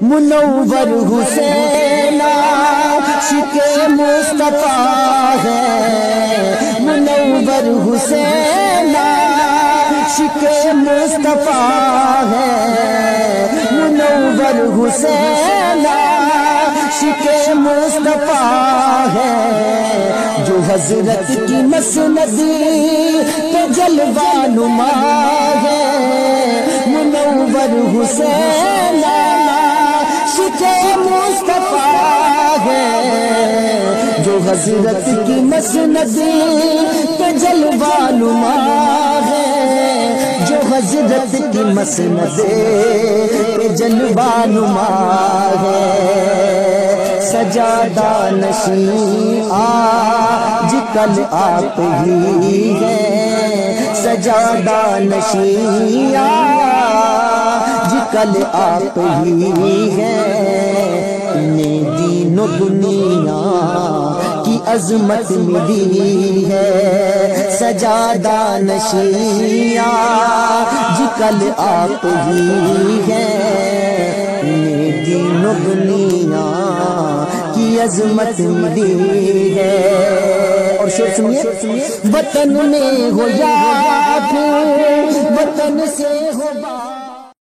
منور حسین عاشق مصطفیٰ ہے، منور حسین عاشق مصطفیٰ ہے، منور حسین عاشق مصطفیٰ ہے، جو حضرت کی مسندی پہ جلوہ نما ہے، منور حسین عاشق مصطفیٰ ہے، جو حضرت کی مسندی پہ جلوہ نما ہے، جو حضرت کی مسندی پہ جلوہ نما ہے، سجادہ نشین آج کل آپ ہی ہیں، سجادہ نشین آج کل آپ ہی ہیں، انہیں دین و دنیا کی عظمت ملی ہے، سجادہ نشین آج کل آپ ہی ہیں، انہیں دین و دنیا کی عظمت ملی ہے۔ اور شعر سنیے، وطن میں ہو یا پھر وطن سے ہو